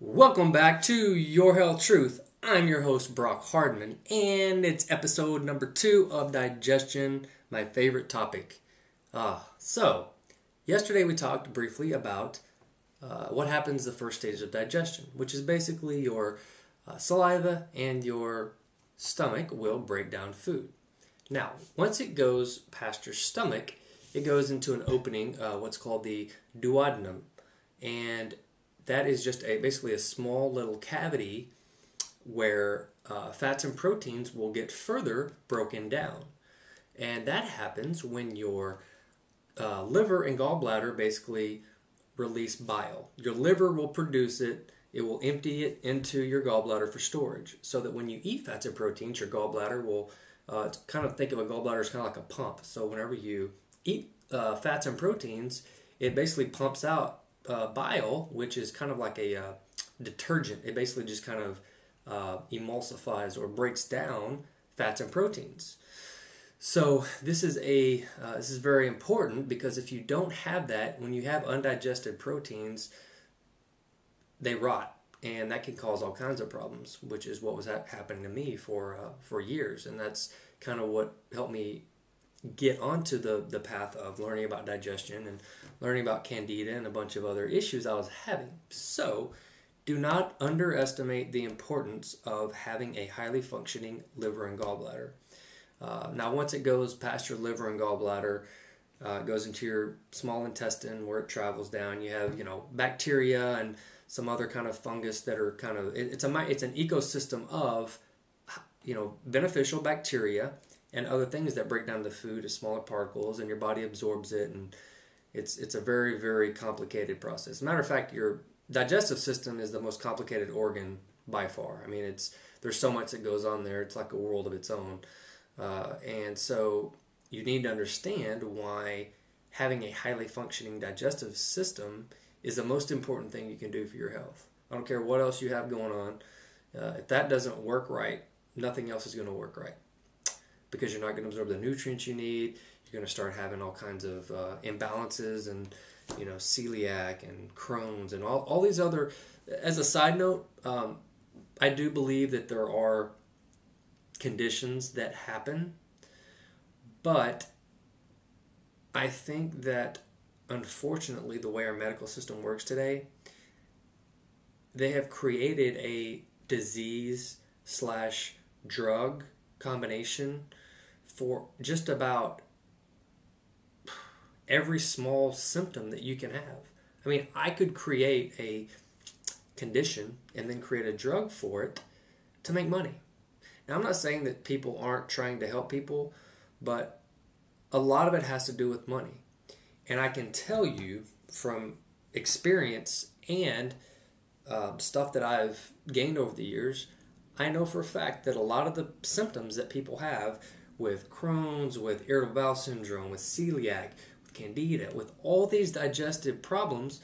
Welcome back to Your Health Truth. I'm your host, Brock Hardman, and it's episode number 2 of Digestion, my favorite topic. Yesterday we talked briefly about what happens the first stage of digestion, which is basically your saliva and your stomach will break down food. Now, once it goes past your stomach, it goes into an opening, what's called the duodenum, and that is just basically a small little cavity where fats and proteins will get further broken down. And that happens when your liver and gallbladder basically release bile. Your liver will produce it. It will empty it into your gallbladder for storage. So that when you eat fats and proteins, your gallbladder will kind of think of a gallbladder as kind of like a pump. So whenever you eat fats and proteins, it basically pumps out bile, which is kind of like a detergent. It basically just kind of emulsifies or breaks down fats and proteins. So this is very important because if you don't have that, when you have undigested proteins, they rot, and that can cause all kinds of problems, which is what was happening to me for years, and that's kind of what helped me get onto the path of learning about digestion and learning about candida and a bunch of other issues I was having. So do not underestimate the importance of having a highly functioning liver and gallbladder. Now once it goes past your liver and gallbladder, it goes into your small intestine where it travels down. You have bacteria and some other kind of fungus that are kind of, it's an ecosystem of beneficial bacteria and other things that break down the food as smaller particles, and your body absorbs it, and it's a very, very complicated process. As a matter of fact, your digestive system is the most complicated organ by far. I mean, there's so much that goes on there. It's like a world of its own. And so you need to understand why having a highly functioning digestive system is the most important thing you can do for your health. I don't care what else you have going on. If that doesn't work right, nothing else is going to work right, because you're not going to absorb the nutrients you need. You're going to start having all kinds of imbalances and celiac and Crohn's and all these other. As a side note, I do believe that there are conditions that happen, but I think that unfortunately the way our medical system works today, they have created a disease/drug combination for just about every small symptom that you can have. I mean, I could create a condition and then create a drug for it to make money. Now, I'm not saying that people aren't trying to help people, but a lot of it has to do with money. And I can tell you from experience and stuff that I've gained over the years, I know for a fact that a lot of the symptoms that people have with Crohn's, with irritable bowel syndrome, with celiac, with candida, with all these digestive problems,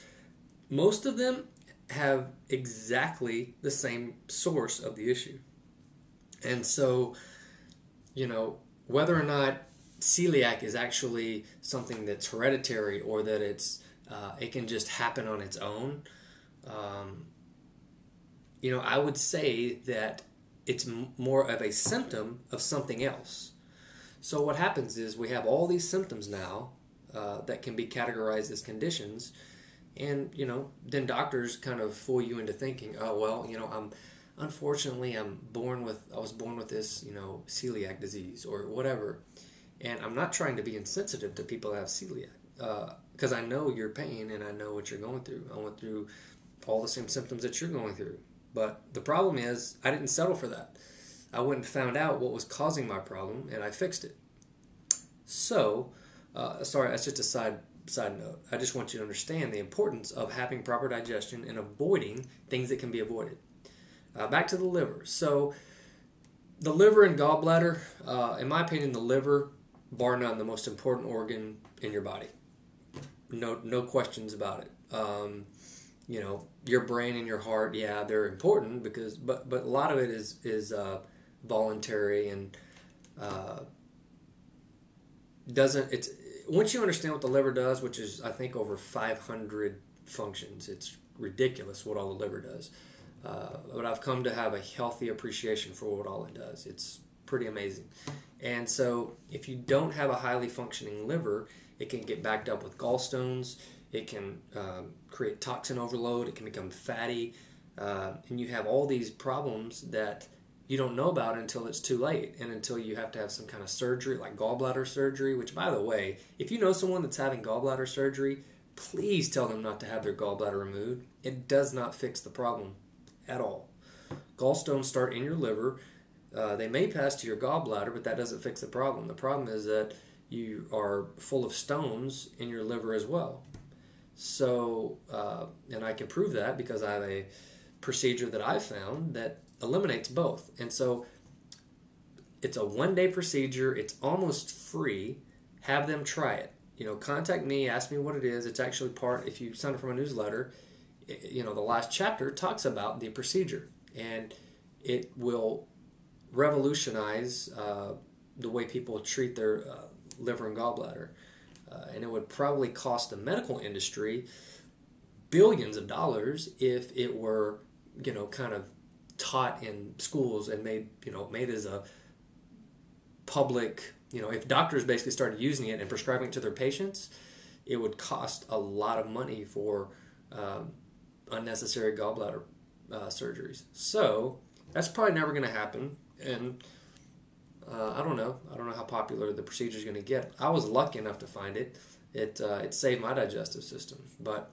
most of them have exactly the same source of the issue. And so, whether or not celiac is actually something that's hereditary or that it can just happen on its own, I would say that it's more of a symptom of something else. So what happens is we have all these symptoms now that can be categorized as conditions, and then doctors kind of fool you into thinking, oh well, I was born with this celiac disease or whatever, and I'm not trying to be insensitive to people that have celiac because I know your pain and I know what you're going through. I went through all the same symptoms that you're going through. But the problem is, I didn't settle for that. I went and found out what was causing my problem, and I fixed it. So, sorry, that's just a side note. I just want you to understand the importance of having proper digestion and avoiding things that can be avoided. Back to the liver. So, the liver and gallbladder, in my opinion, the liver, bar none, the most important organ in your body. No questions about it. Your brain and your heart, yeah, they're important but a lot of it is voluntary and once you understand what the liver does, which is I think over 500 functions, it's ridiculous what all the liver does. But I've come to have a healthy appreciation for what all it does. It's pretty amazing. And so if you don't have a highly functioning liver, it can get backed up with gallstones. It can create toxin overload. It can become fatty. And you have all these problems that you don't know about until it's too late, and until you have to have some kind of surgery, like gallbladder surgery, which, by the way, if you know someone that's having gallbladder surgery, please tell them not to have their gallbladder removed. It does not fix the problem at all. Gallstones start in your liver. They may pass to your gallbladder, but that doesn't fix the problem. The problem is that you are full of stones in your liver as well. So, and I can prove that because I have a procedure that I found that eliminates both. And so it's a one-day procedure. It's almost free. Have them try it. Contact me, ask me what it is. It's actually part, if you sign up for my newsletter, the last chapter talks about the procedure, and it will revolutionize the way people treat their liver and gallbladder. And it would probably cost the medical industry billions of dollars if it were, kind of taught in schools and made as a public, if doctors basically started using it and prescribing it to their patients, it would cost a lot of money for unnecessary gallbladder surgeries. So that's probably never going to happen. And I don't know how popular the procedure is going to get. I was lucky enough to find it. It saved my digestive system. But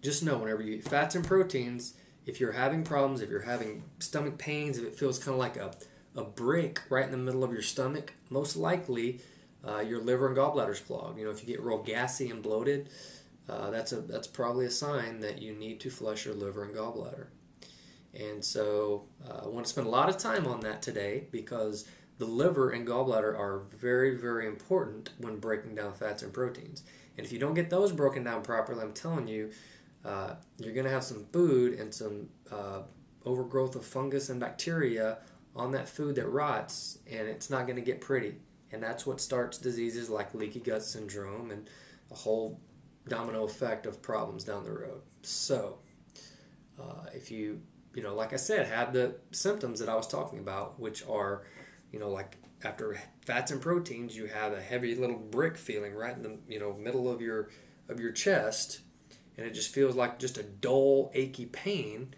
just know, whenever you eat fats and proteins, if you're having problems, if you're having stomach pains, if it feels kind of like a brick right in the middle of your stomach, most likely your liver and gallbladder's clogged. If you get real gassy and bloated, that's probably a sign that you need to flush your liver and gallbladder. And so I want to spend a lot of time on that today, because the liver and gallbladder are very, very important when breaking down fats and proteins. And if you don't get those broken down properly, I'm telling you, you're going to have some food and some overgrowth of fungus and bacteria on that food that rots, and it's not going to get pretty. And that's what starts diseases like leaky gut syndrome and a whole domino effect of problems down the road. So if you, like I said, have the symptoms that I was talking about, which are, like after fats and proteins, you have a heavy little brick feeling right in the, middle of your chest, and it just feels like just a dull, achy pain.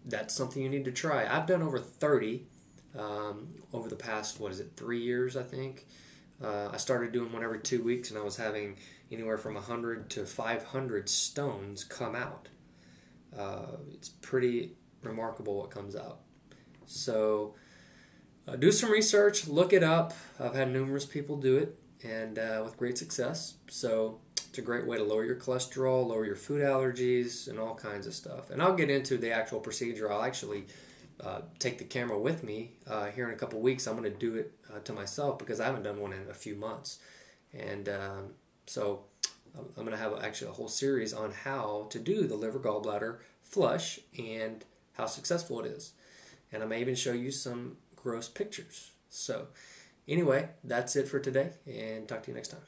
That's something you need to try. I've done over 30 over the past, 3 years, I think. I started doing one every 2 weeks, and I was having anywhere from 100 to 500 stones come out. It's pretty remarkable what comes out. So do some research, look it up. I've had numerous people do it, and with great success. So it's a great way to lower your cholesterol, lower your food allergies, and all kinds of stuff. And I'll get into the actual procedure. I'll actually take the camera with me here in a couple weeks. I'm going to do it to myself because I haven't done one in a few months. And so I'm going to have actually a whole series on how to do the liver gallbladder flush and how successful it is. And I may even show you some gross pictures. So anyway, that's it for today, and talk to you next time.